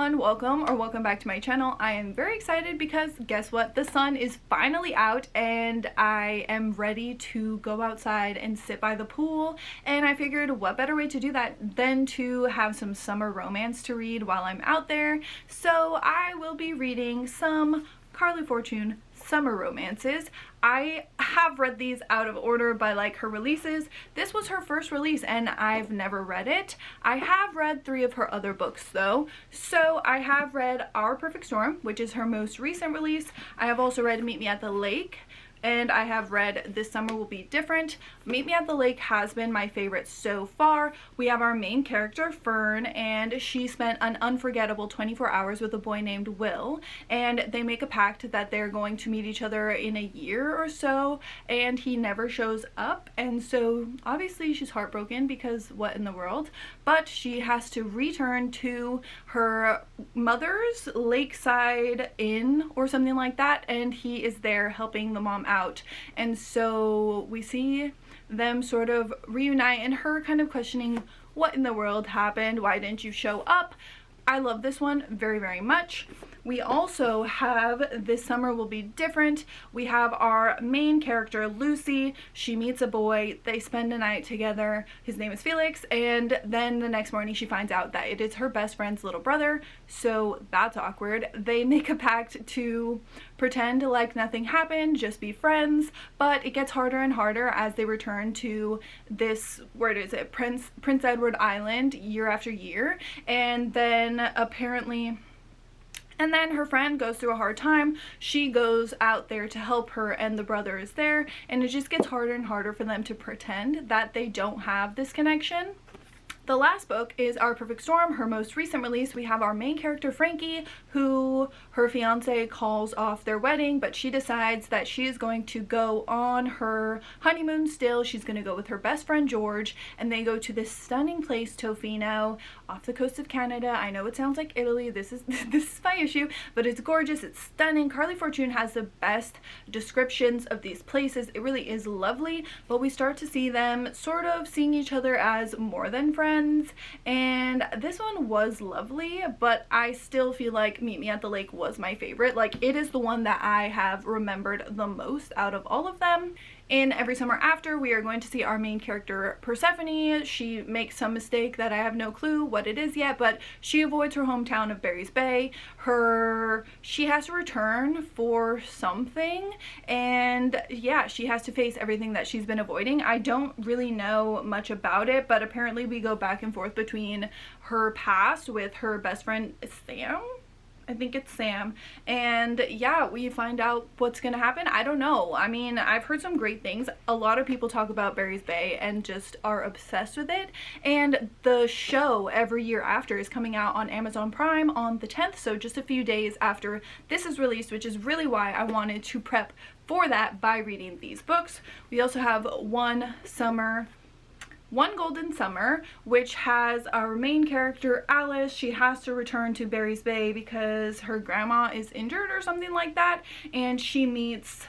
everyone, welcome back to my channel. I am very excited because guess what? The sun is finally out and I am ready to go outside and sit by the pool, and I figured what better way to do that than to have some summer romance to read while I'm out there. So I will be reading some Carley Fortune summer romances. I have read these out of order by like her releases. This was her first release and I've never read it. I have read 3 of her other books though. So I have read Our Perfect Storm, which is her most recent release. I have also read Meet Me at the Lake, and I have read This Summer Will Be Different. Meet Me at the Lake has been my favorite so far. We have our main character, Fern, and she spent an unforgettable 24 hours with a boy named Will, and they make a pact that they're going to meet each other in a year or so, and he never shows up, and so obviously she's heartbroken because what in the world, but she has to return to her mother's lakeside inn or something like that, and he is there helping the mom out. And so we see them sort of reunite and her kind of questioning what in the world happened, why didn't you show up. I love this one very, very much. We also have This Summer Will Be Different. We have our main character, Lucy. She meets a boy. They spend a night together. His name is Felix. And then the next morning she finds out that it is her best friend's little brother. So that's awkward. They make a pact to pretend like nothing happened, just be friends. But it gets harder and harder as they return to this, where is it, Prince Edward Island year after year. And then apparently... And then her friend goes through a hard time. She goes out there to help her and the brother is there, and it just gets harder and harder for them to pretend that they don't have this connection. The last book is Our Perfect Storm, her most recent release. We have our main character, Frankie, who her fiance calls off their wedding, but she decides that she is going to go on her honeymoon still. She's going to go with her best friend, George, and they go to this stunning place, Tofino, off the coast of Canada. I know it sounds like Italy. This is my issue, but it's gorgeous. It's stunning. Carley Fortune has the best descriptions of these places. It really is lovely, but we start to see them sort of seeing each other as more than friends. And this one was lovely, but I still feel like Meet Me at the Lake was my favorite. Like, it is the one that I have remembered the most out of all of them. In Every Summer After, we are going to see our main character, Persephone. She makes some mistake that I have no clue what it is yet, but she avoids her hometown of Barry's Bay. She has to return for something, and yeah, she has to face everything that she's been avoiding. I don't really know much about it, but apparently we go back and forth between her past with her best friend, Sam? I think it's Sam, and yeah, we find out what's gonna happen. I don't know. I mean, I've heard some great things. A lot of people talk about Barry's Bay and just are obsessed with it, and the show Every Year After is coming out on Amazon Prime on the 10th, so just a few days after this is released, which is really why I wanted to prep for that by reading these books. We also have One Golden Summer, which has our main character, Alice. She has to return to Barry's Bay because her grandma is injured or something like that, and she meets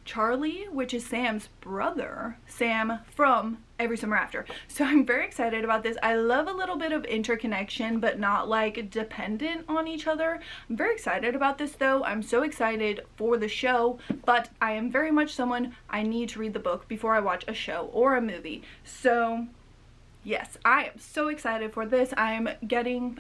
Charlie, which is Sam's brother, Sam from Every Summer After. So I'm very excited about this. I love a little bit of interconnection, but not like dependent on each other. I'm very excited about this though. I'm so excited for the show, but I am very much someone, I need to read the book before I watch a show or a movie. So yes, I am so excited for this. I'm ready.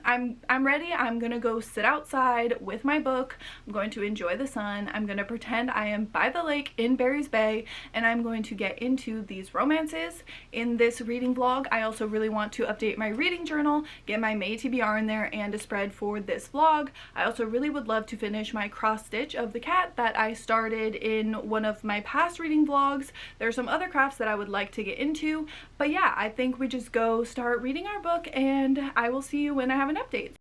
I'm gonna go sit outside with my book. I'm going to enjoy the sun. I'm gonna pretend I am by the lake in Barry's Bay, and I'm going to get into these romances in this reading vlog. I also really want to update my reading journal, get my May TBR in there, and a spread for this vlog. I also really would love to finish my cross stitch of the cat that I started in one of my past reading vlogs. There are some other crafts that I would like to get into, but yeah, I think we just go start reading our book, and I will see you when I have an update.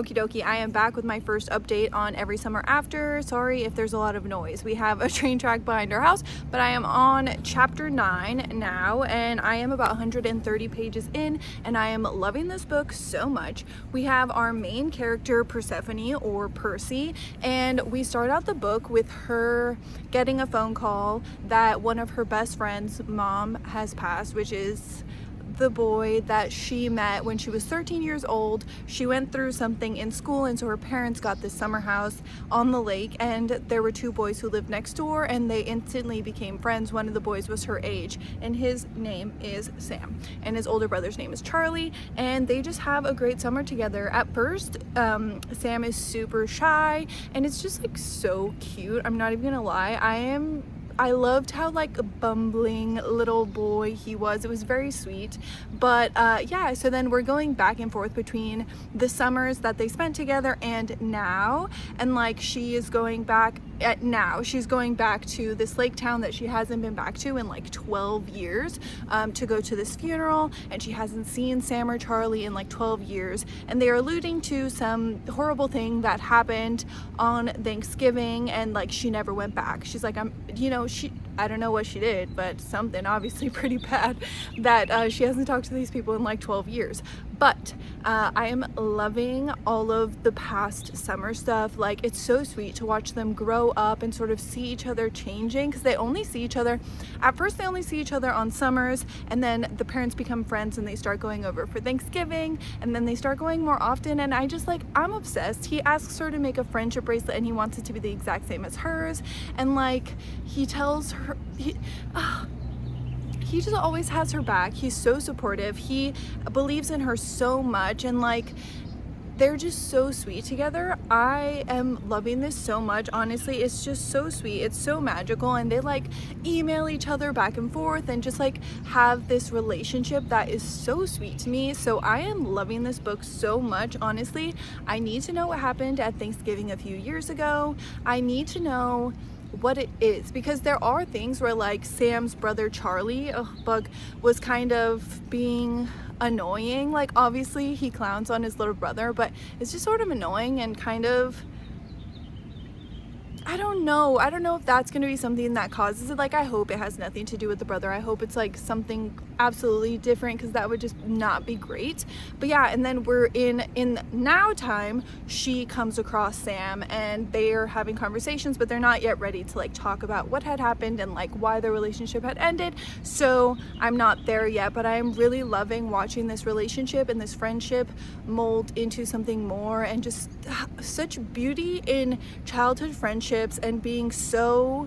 Okie dokie, I am back with my first update on Every Summer After. Sorry if there's a lot of noise. We have a train track behind our house, but I am on chapter 9 now, and I am about 130 pages in, and I am loving this book so much. We have our main character, Persephone, or Percy, and we start out the book with her getting a phone call that one of her best friend's mom has passed, which is the boy that she met when she was 13 years old. She went through something in school, and so her parents got this summer house on the lake, and there were two boys who lived next door, and they instantly became friends. One of the boys was her age, and his name is Sam, and his older brother's name is Charlie, and they just have a great summer together. At first, Sam is super shy, and it's just like so cute. I'm not even gonna lie. I loved how like a bumbling little boy he was. It was very sweet. But yeah, so then we're going back and forth between the summers that they spent together and now. And like she's going back to this lake town that she hasn't been back to in like 12 years to go to this funeral, and she hasn't seen Sam or Charlie in like 12 years, and they're alluding to some horrible thing that happened on Thanksgiving, and like she never went back. She's like, I don't know what she did, but something obviously pretty bad that she hasn't talked to these people in like 12 years. But I am loving all of the past summer stuff. Like, it's so sweet to watch them grow up and sort of see each other changing, because they only see each other, at first they only see each other on summers, and then the parents become friends and they start going over for Thanksgiving, and then they start going more often, and I'm obsessed. He asks her to make a friendship bracelet, and he wants it to be the exact same as hers, and like he tells her, he just always has her back. He's so supportive. He believes in her so much, and like they're just so sweet together. I am loving this so much. Honestly, it's just so sweet. It's so magical, and they like email each other back and forth and just like have this relationship that is so sweet to me. So I am loving this book so much. Honestly, I need to know what happened at Thanksgiving a few years ago. I need to know what it is, because there are things where like Sam's brother Charlie was kind of being annoying. Like, obviously he clowns on his little brother, but it's just sort of annoying and kind of, I don't know if that's going to be something that causes it. Like, I hope it has nothing to do with the brother. I hope it's like something absolutely different, because that would just not be great. But yeah, and then we're in now time, she comes across Sam, and they're having conversations, but they're not yet ready to like talk about what had happened and like why their relationship had ended. So I'm not there yet, but I'm really loving watching this relationship and this friendship mold into something more, and just such beauty in childhood friendships, and being so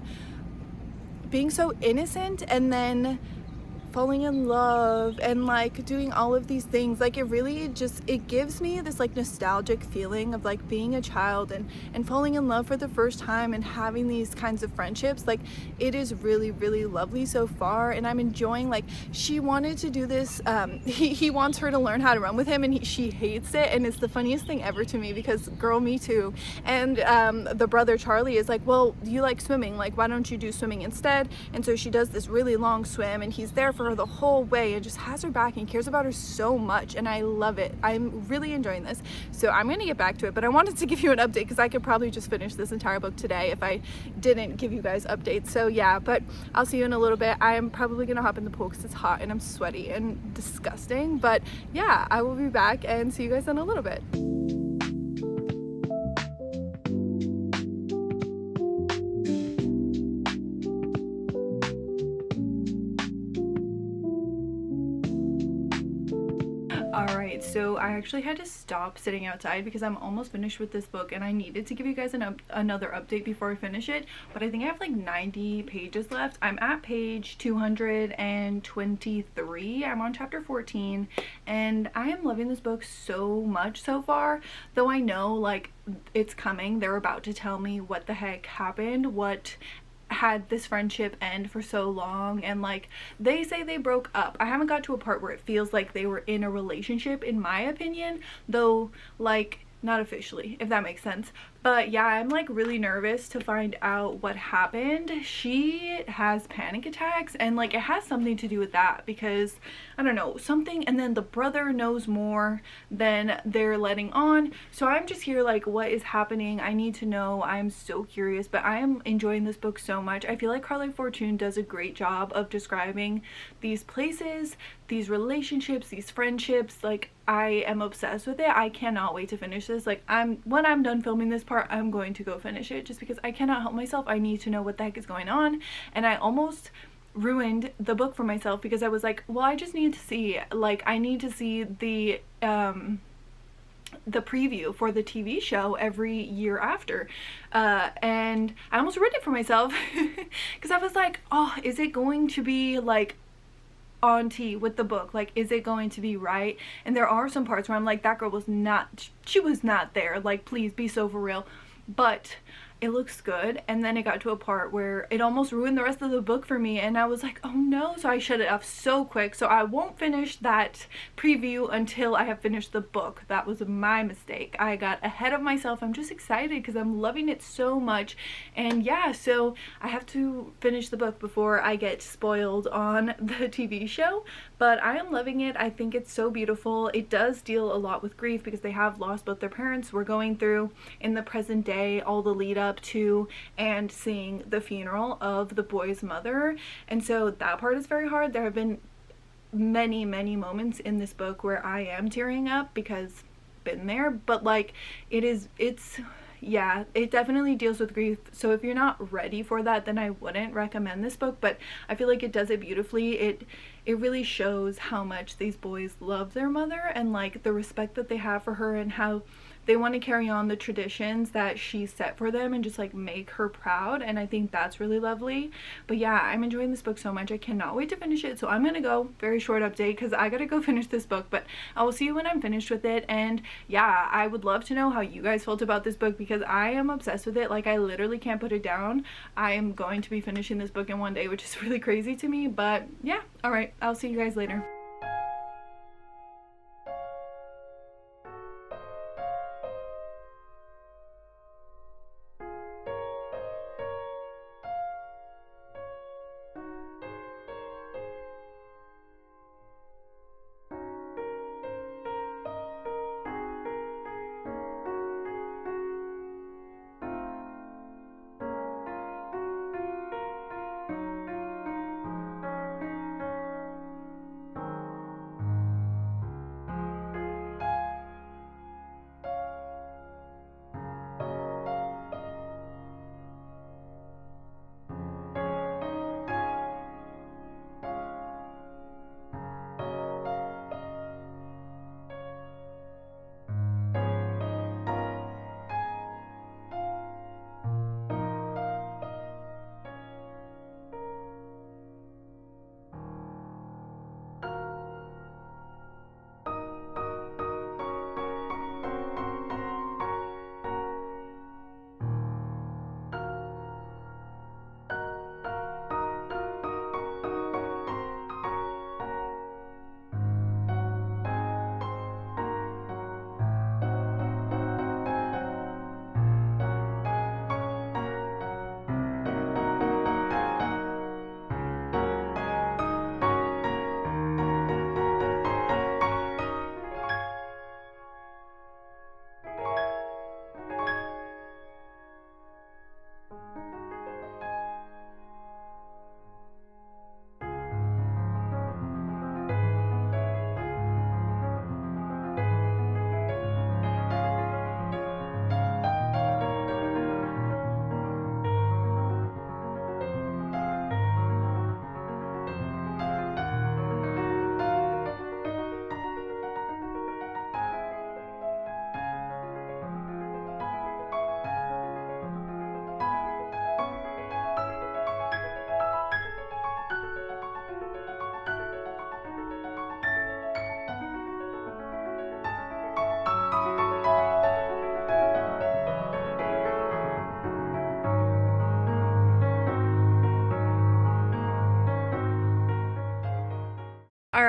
innocent, and then falling in love, and like doing all of these things. Like, it really just, it gives me this like nostalgic feeling of like being a child and falling in love for the first time and having these kinds of friendships. Like, it is really, really lovely so far, and I'm enjoying. Like, she wanted to do this, he wants her to learn how to run with him, and she hates it, and it's the funniest thing ever to me, because girl, me too. And the brother Charlie is like, well, you like swimming, like why don't you do swimming instead? And so she does this really long swim, and he's there for her the whole way and just has her back and cares about her so much, and I love it. I'm really enjoying this. So I'm gonna get back to it, but I wanted to give you an update because I could probably just finish this entire book today if I didn't give you guys updates. So yeah, but I'll see you in a little bit. I am probably gonna hop in the pool because it's hot and I'm sweaty and disgusting, but yeah, I will be back and see you guys in a little bit. Alright, so I actually had to stop sitting outside because I'm almost finished with this book, and I needed to give you guys another update before I finish it, but I think I have like 90 pages left. I'm at page 223. I'm on chapter 14, and I am loving this book so much so far, though I know like it's coming. They're about to tell me what the heck happened, what had this friendship end for so long, and like they say they broke up. I haven't got to a part where it feels like they were in a relationship, in my opinion, though, like not officially, if that makes sense. But yeah, I'm like really nervous to find out what happened. She has panic attacks, and like it has something to do with that because I don't know, something, and then the brother knows more than they're letting on. So I'm just here like, what is happening? I need to know. I'm so curious, but I am enjoying this book so much. I feel like Carley Fortune does a great job of describing these places, these relationships, these friendships. Like I am obsessed with it. I cannot wait to finish this. Like when I'm done filming this part, I'm going to go finish it just because I cannot help myself. I need to know what the heck is going on, and I almost ruined the book for myself because I was like, well, I just need to see, like I need to see the preview for the TV show every year after, and I almost ruined it for myself because I was like, oh, is it going to be like on T with the book? Like, is it going to be right? And there are some parts where I'm like, that girl was not, she was not there, like please be so for real. But it looks good, and then it got to a part where it almost ruined the rest of the book for me, and I was like, oh no. So I shut it off so quick, so I won't finish that preview until I have finished the book. That was my mistake. I got ahead of myself. I'm just excited because I'm loving it so much, and yeah, so I have to finish the book before I get spoiled on the TV show. But I am loving it. I think it's so beautiful. It does deal a lot with grief because they have lost both their parents. We're going through in the present day all the lead up to and seeing the funeral of the boy's mother, and so that part is very hard. There have been many moments in this book where I am tearing up because been there, but like it's yeah, it definitely deals with grief. So if you're not ready for that, then I wouldn't recommend this book, but I feel like it does it beautifully. It really shows how much these boys love their mother and like the respect that they have for her and how they want to carry on the traditions that she set for them and just like make her proud, and I think that's really lovely. But yeah, I'm enjoying this book so much. I cannot wait to finish it. So I'm gonna go, very short update because I gotta go finish this book, but I will see you when I'm finished with it. And yeah, I would love to know how you guys felt about this book because I am obsessed with it. Like I literally can't put it down. I am going to be finishing this book in one day, which is really crazy to me. But yeah, all right, I'll see you guys later.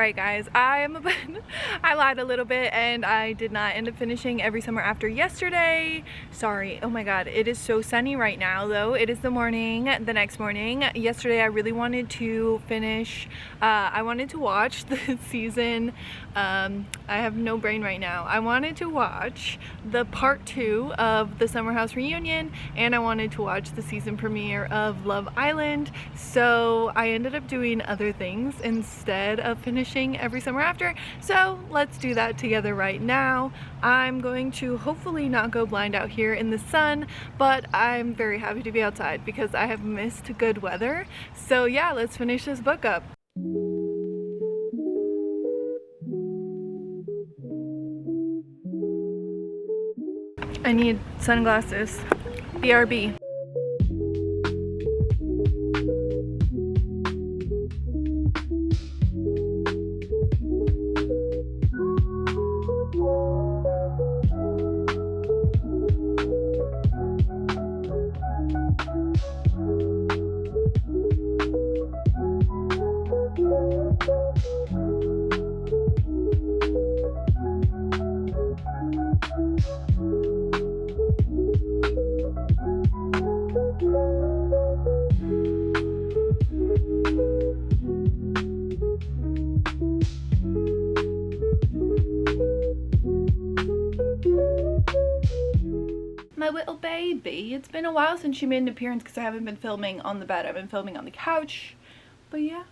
Alright guys, I lied a little bit and I did not end up finishing Every Summer After yesterday. Sorry. Oh my god, it is so sunny right now though. It is the next morning. Yesterday I really wanted to finish, I wanted to watch the season, I have no brain right now. I wanted to watch the part 2 of the Summer House reunion, and I wanted to watch the season premiere of Love Island, so I ended up doing other things instead of finishing Every Summer After. So let's do that together right now. I'm going to hopefully not go blind out here in the sun, but I'm very happy to be outside because I have missed good weather. So yeah, let's finish this book up. I need sunglasses. BRB. My little baby. It's been a while since she made an appearance because I haven't been filming on the bed. I've been filming on the couch. But yeah.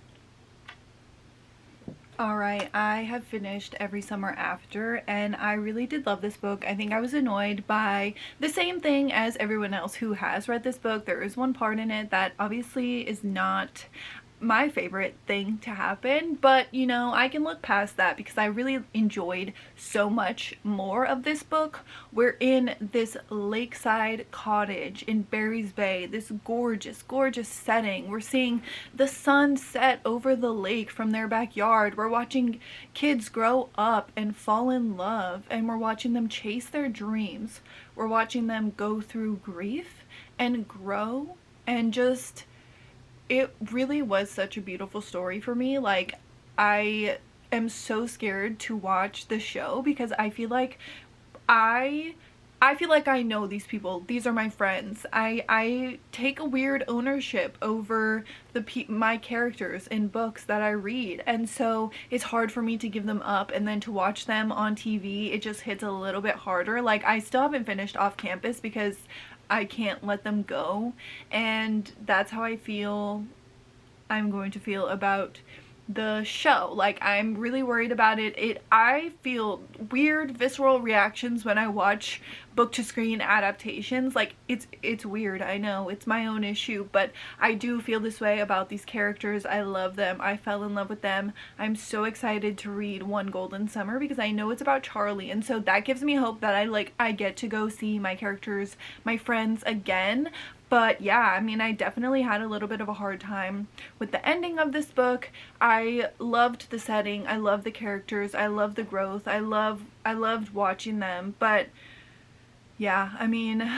Alright, I have finished Every Summer After, and I really did love this book. I think I was annoyed by the same thing as everyone else who has read this book. There is one part in it that obviously is not my favorite thing to happen, but you know, I can look past that because I really enjoyed so much more of this book. We're in this lakeside cottage in Barry's Bay, this gorgeous setting. We're seeing the sun set over the lake from their backyard. We're watching kids grow up and fall in love, and we're watching them chase their dreams. We're watching them go through grief and grow, and just it really was such a beautiful story for me. Like, I am so scared to watch the show because I feel like I know these people. These are my friends. I take a weird ownership over my characters in books that I read, and so it's hard for me to give them up, and then to watch them on TV, it just hits a little bit harder. Like, I still haven't finished Off Campus because I can't let them go, and that's how I feel I'm going to feel about the show. Like, I'm really worried about it. I feel weird visceral reactions when I watch book to screen adaptations. Like, it's weird. I know it's my own issue, but I do feel this way about these characters. I love them. I fell in love with them. I'm so excited to read One Golden Summer because I know it's about Charlie, and so that gives me hope that I get to go see my characters, my friends again. But yeah, I mean, I definitely had a little bit of a hard time with the ending of this book. I loved the setting, I loved the characters, I loved the growth, I loved watching them, but yeah, I mean,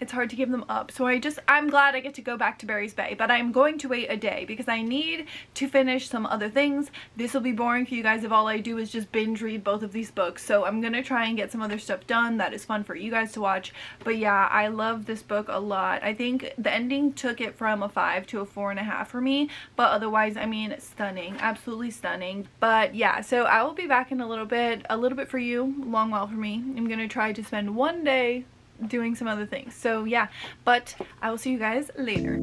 it's hard to give them up. So I'm glad I get to go back to Barry's Bay, but I'm going to wait a day because I need to finish some other things. This will be boring for you guys if all I do is just binge read both of these books. So I'm gonna try and get some other stuff done that is fun for you guys to watch. But yeah, I love this book a lot. I think the ending took it from a 5 to a 4.5 for me, but otherwise, I mean, stunning, absolutely stunning. But yeah, so I will be back in a little bit for you, long while for me. I'm gonna try to spend one day doing some other things. So yeah, but I will see you guys later.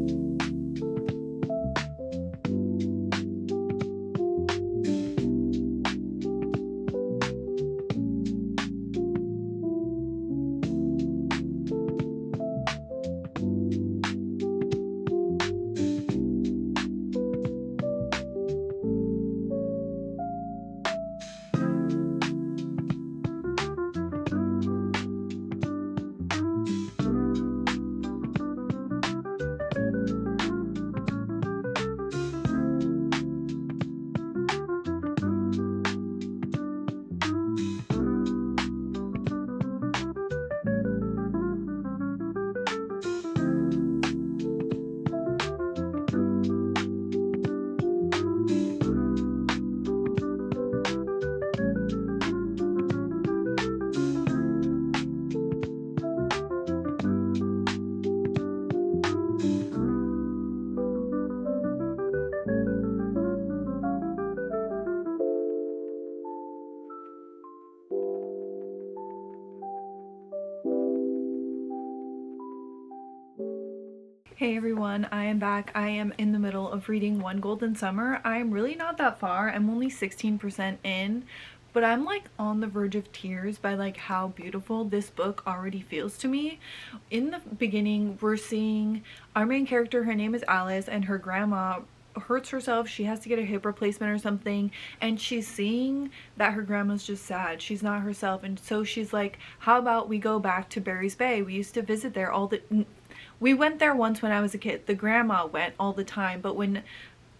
Hey everyone, I am back. I am in the middle of reading One Golden Summer. I'm really not that far. I'm only 16% in, but I'm like on the verge of tears by like how beautiful this book already feels to me. In the beginning, we're seeing our main character, her name is Alice, and her grandma hurts herself. She has to get a hip replacement or something, and she's seeing that her grandma's just sad. She's not herself, and so she's like, how about we go back to Barry's Bay? We used to visit there all the we went there once when I was a kid. The grandma went all the time, but when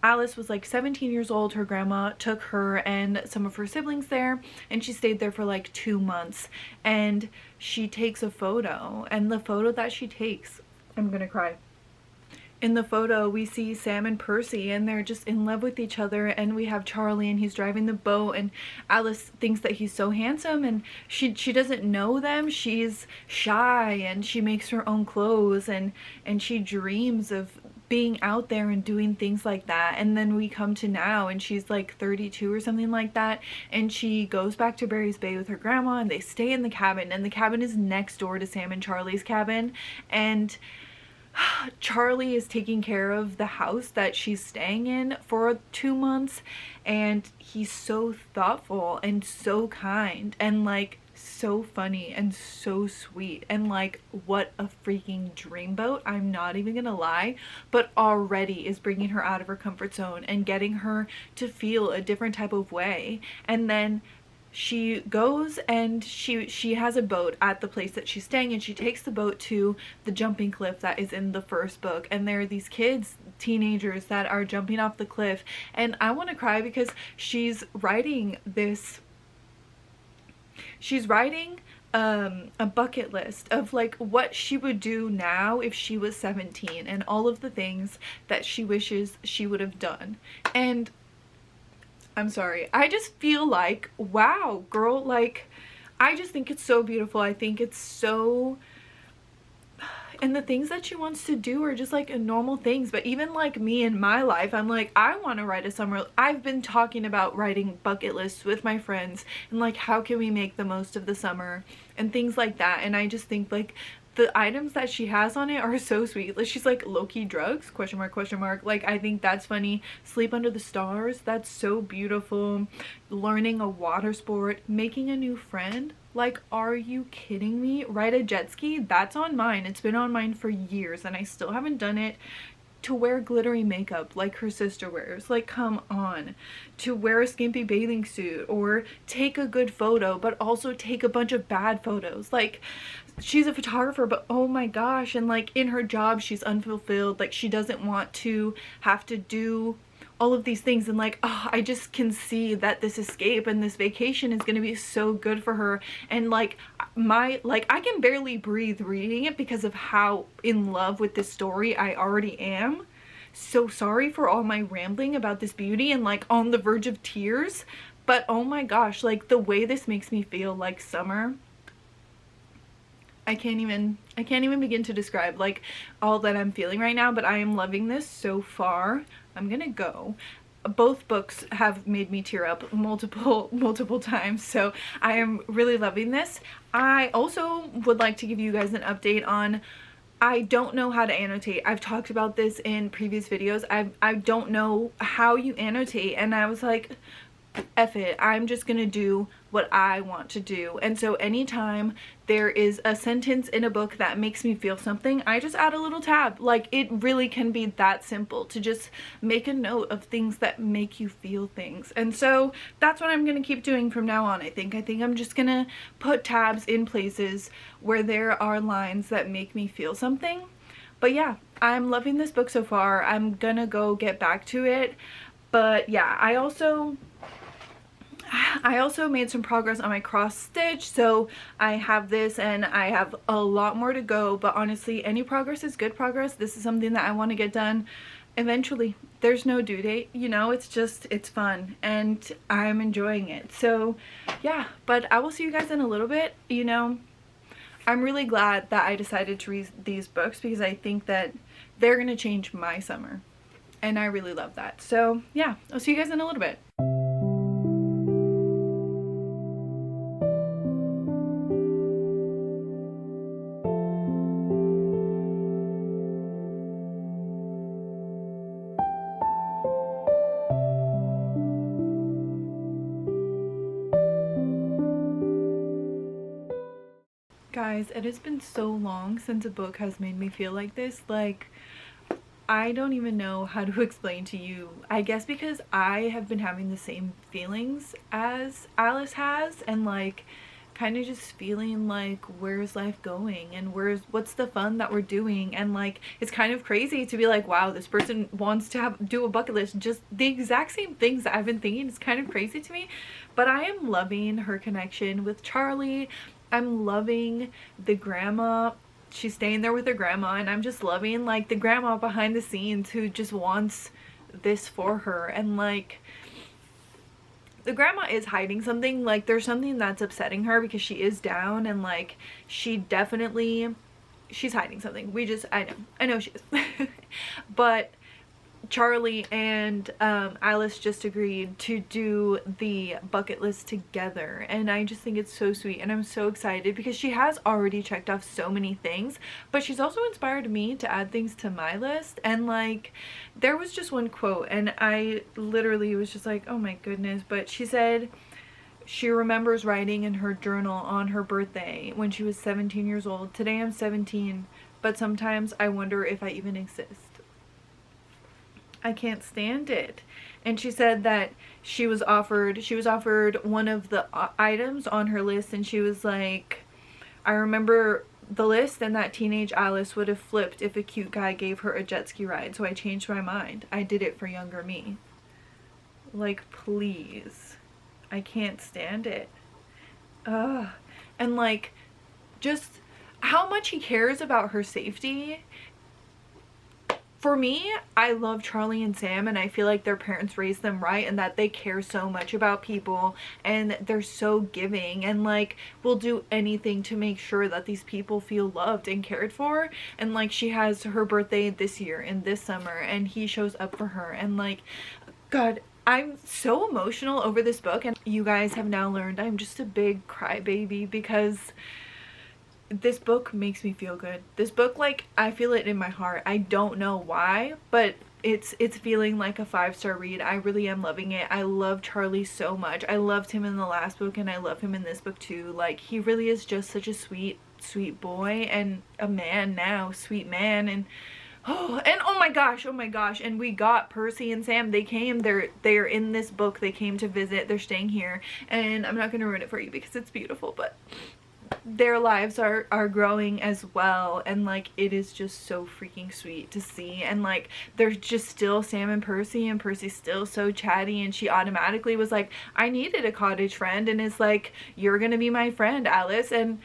Alice was like 17 years old, her grandma took her and some of her siblings there, and she stayed there for like 2 months. And she takes a photo, and the photo that she takes, I'm gonna cry. In the photo, we see Sam and Percy, and they're just in love with each other, and we have Charlie, and he's driving the boat, and Alice thinks that he's so handsome, and she doesn't know them. She's shy, and she makes her own clothes, and she dreams of being out there and doing things like that. And then we come to now, and she's like 32 or something like that, and she goes back to Barry's Bay with her grandma, and they stay in the cabin, and the cabin is next door to Sam and Charlie's cabin. And Charlie is taking care of the house that she's staying in for 2 months, and he's so thoughtful and so kind and like so funny and so sweet, and like what a freaking dreamboat, I'm not even gonna lie, but already is bringing her out of her comfort zone and getting her to feel a different type of way. And then she goes and she has a boat at the place that she's staying, and she takes the boat to the jumping cliff that is in the first book, and there are these kids, teenagers, that are jumping off the cliff, and I want to cry because she's writing a bucket list of like what she would do now if she was 17 and all of the things that she wishes she would have done. And I'm sorry, I just feel like, wow, girl, like, I just think it's so beautiful. I think it's so, and the things that she wants to do are just like normal things. But even like me in my life, I'm like, I want to write a summer. I've been talking about writing bucket lists with my friends and like, how can we make the most of the summer and things like that. And I just think like the items that she has on it are so sweet. Like, she's like, low-key drugs, question mark, question mark. Like, I think that's funny. Sleep under the stars, that's so beautiful. Learning a water sport, making a new friend. Like, are you kidding me? Ride a jet ski, that's on mine. It's been on mine for years and I still haven't done it. To wear glittery makeup like her sister wears, like, come on. To wear a skimpy bathing suit, or take a good photo but also take a bunch of bad photos. Like, she's a photographer, but oh my gosh, and like in her job she's unfulfilled. Like, she doesn't want to have to do all of these things, and like, oh, I just can see that this escape and this vacation is going to be so good for her. And like, I can barely breathe reading it because of how in love with this story I already am. So sorry for all my rambling about this beauty and like on the verge of tears, but oh my gosh, like the way this makes me feel like summer, I can't even begin to describe like all that I'm feeling right now. But I am loving this so far. I'm gonna go. Both books have made me tear up multiple times, so I am really loving this. I also would like to give you guys an update on, I don't know how to annotate. I've talked about this in previous videos. I don't know how you annotate, and I was like, F it, I'm just gonna do what I want to do. And so anytime there is a sentence in a book that makes me feel something, I just add a little tab. Like, it really can be that simple to just make a note of things that make you feel things. And so that's what I'm gonna keep doing from now on. I think I'm just gonna put tabs in places where there are lines that make me feel something. But yeah, I'm loving this book so far. I'm gonna go get back to it. But yeah, I also made some progress on my cross stitch, so I have this and I have a lot more to go. But honestly, any progress is good progress. This is something that I want to get done eventually. There's no due date, you know, it's fun and I'm enjoying it. So yeah, but I will see you guys in a little bit. You know, I'm really glad that I decided to read these books because I think that they're gonna change my summer, and I really love that. So yeah, I'll see you guys in a little bit. Guys, it has been so long since a book has made me feel like this. Like, I don't even know how to explain to you. I guess because I have been having the same feelings as Alice has, and like kind of just feeling like, where's life going, and what's the fun that we're doing, and like it's kind of crazy to be like, wow, this person wants to do a bucket list, just the exact same things that I've been thinking. It's kind of crazy to me, but I am loving her connection with Charlie. I'm loving the grandma. She's staying there with her grandma, and I'm just loving like the grandma behind the scenes who just wants this for her. And like, the grandma is hiding something. Like, there's something that's upsetting her because she is down, and like she's hiding something. I know she is. But Charlie and Alice just agreed to do the bucket list together, and I just think it's so sweet, and I'm so excited because she has already checked off so many things, but she's also inspired me to add things to my list. And like, there was just one quote and I literally was just like, oh my goodness. But she said she remembers writing in her journal on her birthday when she was 17 years old, "Today I'm 17, but sometimes I wonder if I even exist. I can't stand it." And she said that she was offered one of the items on her list, and she was like, "I remember the list, and that teenage Alice would have flipped if a cute guy gave her a jet ski ride, so I changed my mind. I did it for younger me." Like, please. I can't stand it. Ugh. And like, just how much he cares about her safety. For me, I love Charlie and Sam, and I feel like their parents raised them right, and that they care so much about people, and they're so giving, and like will do anything to make sure that these people feel loved and cared for. And like, she has her birthday this year and this summer, and he shows up for her, and like, God, I'm so emotional over this book. And you guys have now learned I'm just a big crybaby because this book makes me feel good. This book, like, I feel it in my heart. I don't know why, but it's feeling like a 5-star read. I really am loving it. I love Charlie so much. I loved him in the last book, and I love him in this book too. Like, he really is just such a sweet boy, and a man now, sweet man. And oh my gosh, and we got Percy and Sam. They came, they're in this book. They came to visit. They're staying here, and I'm not gonna ruin it for you because it's beautiful, but their lives are growing as well. And like, it is just so freaking sweet to see. And like, there's just still Sam and Percy's still so chatty, and she automatically was like, I needed a cottage friend, and it's like, you're gonna be my friend, Alice. And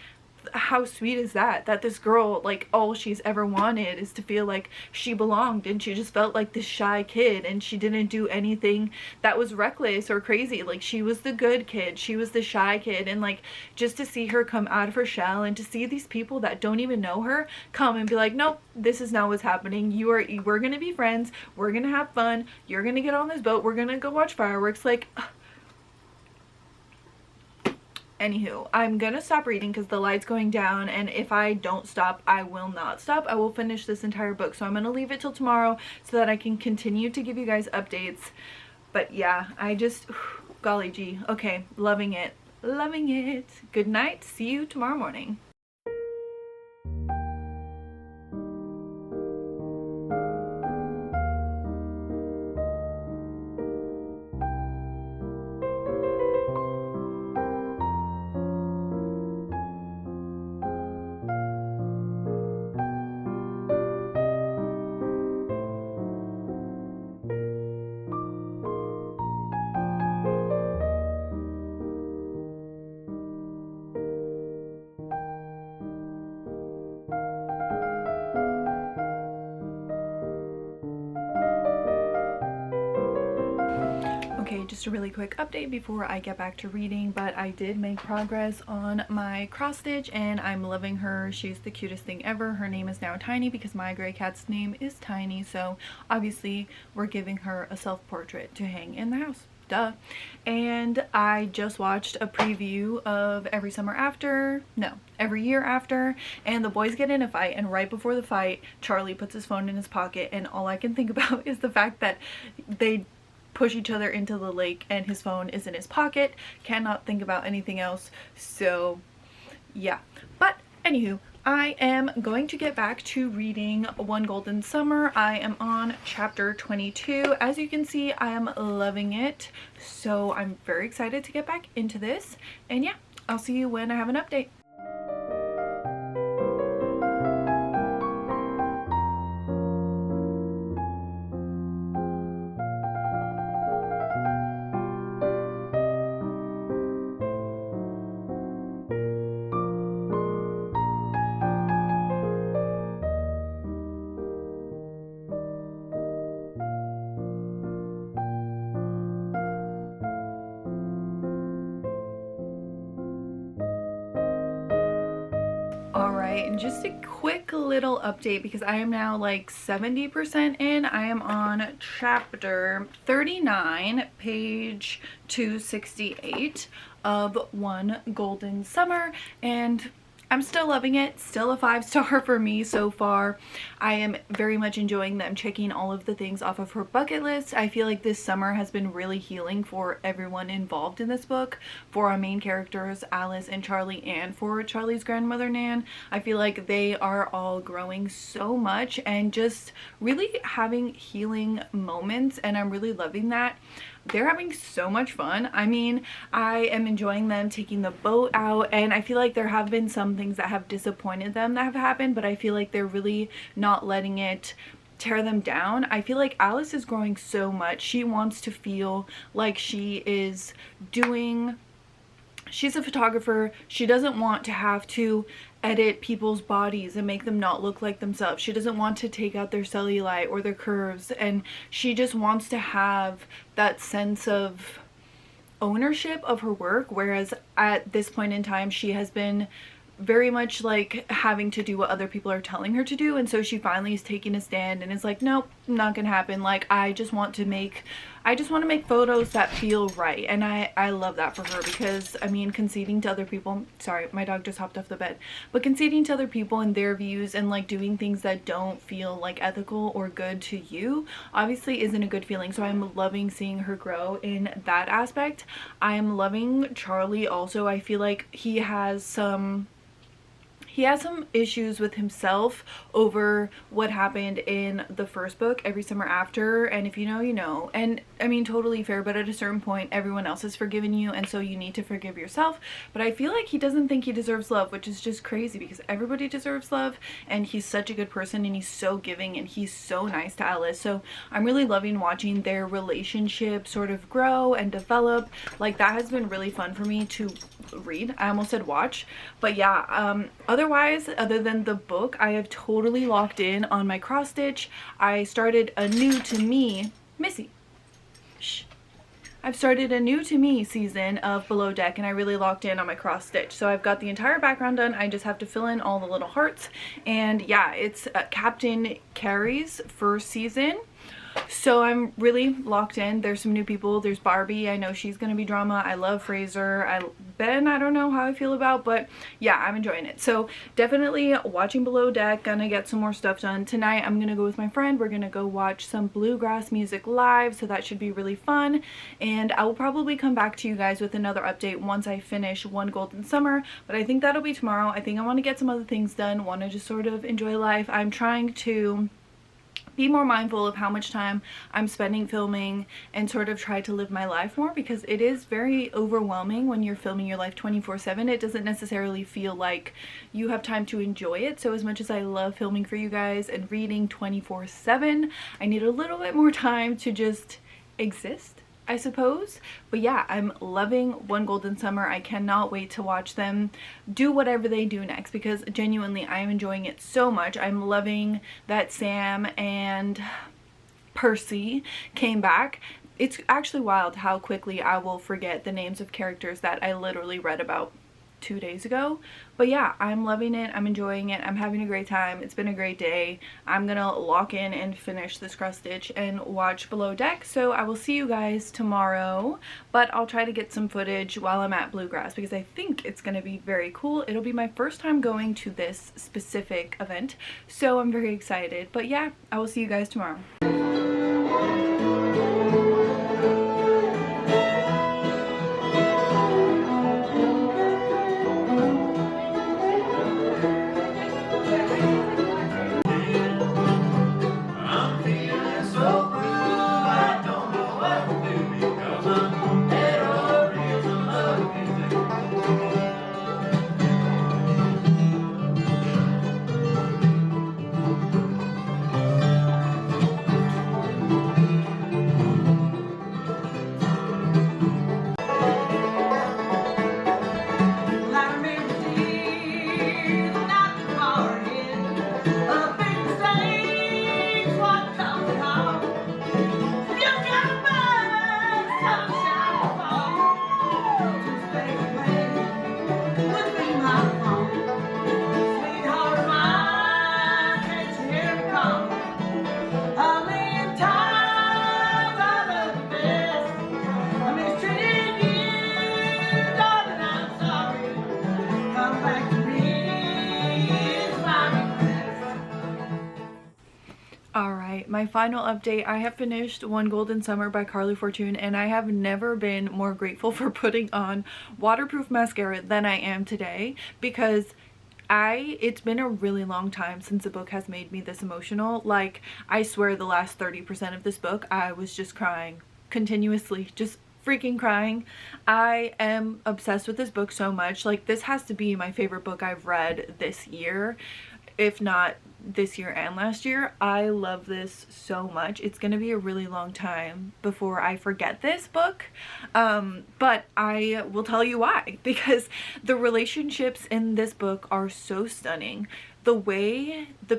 how sweet is that this girl, like, all she's ever wanted is to feel like she belonged, and she just felt like this shy kid, and she didn't do anything that was reckless or crazy. Like, she was the good kid, she was the shy kid. And like, just to see her come out of her shell, and to see these people that don't even know her come and be like, no, this is not what's happening. We're gonna be friends, we're gonna have fun, you're gonna get on this boat, we're gonna go watch fireworks. Like, anywho, I'm gonna stop reading because the light's going down, and if I don't stop, I will not stop. I will finish this entire book, so I'm gonna leave it till tomorrow so that I can continue to give you guys updates. But yeah, I just, golly gee, okay, loving it. Good night, see you tomorrow morning. Okay, just a really quick update before I get back to reading, but I did make progress on my cross stitch, and I'm loving her. She's the cutest thing ever. Her name is now Tiny because my gray cat's name is Tiny, so obviously we're giving her a self-portrait to hang in the house. Duh. And I just watched a preview of Every Year After, and the boys get in a fight, and right before the fight, Charlie puts his phone in his pocket, and all I can think about is the fact that they push each other into the lake and his phone is in his pocket. Cannot think about anything else. So yeah, but Anywho, I am going to get back to reading One Golden Summer. I am on chapter 22. As you can see, I am loving it. So I'm very excited to get back into this. And yeah, I'll see you when I have an update. Alright, and just a quick little update because I am now like 70% in. I am on chapter 39, page 268 of One Golden Summer, and I'm still loving it. Still a 5-star for me so far. I am very much enjoying them checking all of the things off of her bucket list. I feel like this summer has been really healing for everyone involved in this book, for our main characters Alice and Charlie, and for Charlie's grandmother Nan. I feel like they are all growing so much and just really having healing moments, and I'm really loving that. They're having so much fun. I mean, I am enjoying them taking the boat out, and I feel like there have been some things that have disappointed them that have happened, but I feel like they're really not letting it tear them down. I feel like Alice is growing so much. She wants to feel like she is doing... She's a photographer. She doesn't want to have to edit people's bodies and make them not look like themselves. She doesn't want to take out their cellulite or their curves, and she just wants to have that sense of ownership of her work, whereas at this point in time she has been very much like having to do what other people are telling her to do, and so she finally is taking a stand and is like, nope, not gonna happen. Like, I just want to make photos that feel right, and I love that for her, because I mean, conceding to other people, sorry, my dog just hopped off the bed, but conceding to other people and their views and like doing things that don't feel like ethical or good to you obviously isn't a good feeling. So I'm loving seeing her grow in that aspect. I am loving Charlie also. I feel like he has some issues with himself over what happened in the first book, Every Summer After, and if you know, you know. And I mean, totally fair, but at a certain point everyone else has forgiven you, and so you need to forgive yourself. But I feel like he doesn't think he deserves love, which is just crazy, because everybody deserves love, and he's such a good person, and he's so giving, and he's so nice to Alice. So I'm really loving watching their relationship sort of grow and develop. Like, that has been really fun for me to read. I almost said watch, but yeah, otherwise, other than the book, I have totally locked in on my cross stitch. I started a new to me I've started a new to me season of Below Deck, and I really locked in on my cross stitch. So I've got the entire background done. I just have to fill in all the little hearts, and yeah, it's Captain Carrie's first season. So I'm really locked in. There's some new people. There's Barbie. I know she's gonna be drama. I love Fraser. Ben, I don't know how I feel about, but yeah, I'm enjoying it. So definitely watching Below Deck. Gonna get some more stuff done tonight. I'm gonna go with my friend. We're gonna go watch some bluegrass music live, so that should be really fun. And I will probably come back to you guys with another update once I finish One Golden Summer, but I think that'll be tomorrow. I think I want to get some other things done. Want to just sort of enjoy life. I'm trying to be more mindful of how much time I'm spending filming and sort of try to live my life more, because it is very overwhelming when you're filming your life 24/7. It doesn't necessarily feel like you have time to enjoy it. So as much as I love filming for you guys and reading 24/7, I need a little bit more time to just exist, I suppose. But yeah, I'm loving One Golden Summer. I cannot wait to watch them do whatever they do next, because genuinely I am enjoying it so much. I'm loving that Sam and Percy came back. It's actually wild how quickly I will forget the names of characters that I literally read about 2 days ago. But yeah, I'm loving it. I'm enjoying it. I'm having a great time. It's been a great day. I'm gonna lock in and finish this cross stitch and watch Below Deck. So I will see you guys tomorrow, but I'll try to get some footage while I'm at Bluegrass, because I think it's gonna be very cool. It'll be my first time going to this specific event, so I'm very excited. But yeah, I will see you guys tomorrow. my final update, I have finished One Golden Summer by Carley Fortune, and I have never been more grateful for putting on waterproof mascara than I am today, because it's been a really long time since a book has made me this emotional. Like, I swear the last 30% of this book I was just crying continuously, just freaking crying. I am obsessed with this book so much. Like, this has to be my favorite book I've read this year, if not this year and last year. I love this so much. It's gonna be a really long time before I forget this book, but I will tell you why. Because the relationships in this book are so stunning. The way the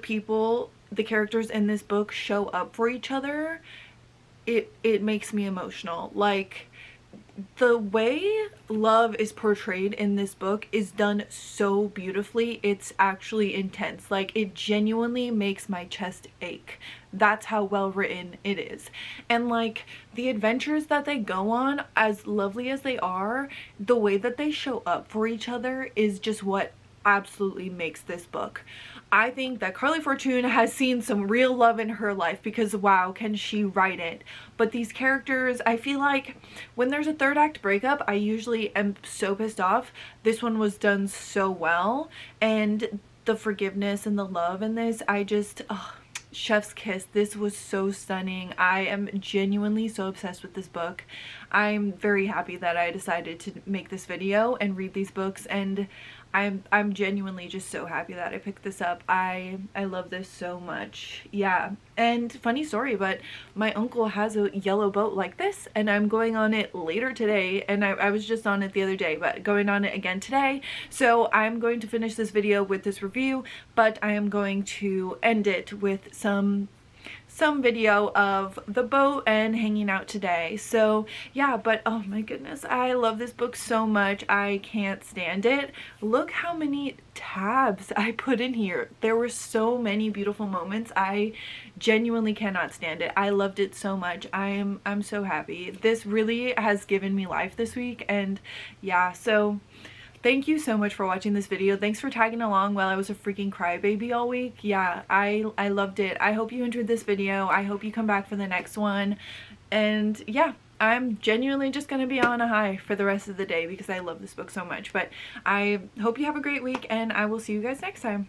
characters in this book show up for each other, it makes me emotional. Like, the way love is portrayed in this book is done so beautifully. It's actually intense. Like, it genuinely makes my chest ache. That's how well written it is. And like, the adventures that they go on, as lovely as they are, the way that they show up for each other is just what absolutely makes this book. I think that Carley Fortune has seen some real love in her life, because wow, can she write it. But these characters, I feel like when there's a third act breakup, I usually am so pissed off. This one was done so well, and the forgiveness and the love in this, I just, chef's kiss. This was so stunning. I am genuinely so obsessed with this book. I'm very happy that I decided to make this video and read these books, and I'm genuinely just so happy that I picked this up. I love this so much. Yeah. And funny story, but my uncle has a yellow boat like this, and I'm going on it later today, and I was just on it the other day, but going on it again today. So I'm going to finish this video with this review, but I am going to end it with some video of the boat and hanging out today. So yeah, but oh my goodness, I love this book so much. I can't stand it. Look how many tabs I put in here. There were so many beautiful moments. I genuinely cannot stand it. I loved it so much. I'm so happy. This really has given me life this week, and yeah, so thank you so much for watching this video. Thanks for tagging along while I was a freaking crybaby all week. Yeah, I loved it. I hope you enjoyed this video. I hope you come back for the next one. And yeah, I'm genuinely just gonna be on a high for the rest of the day because I love this book so much. But I hope you have a great week, and I will see you guys next time.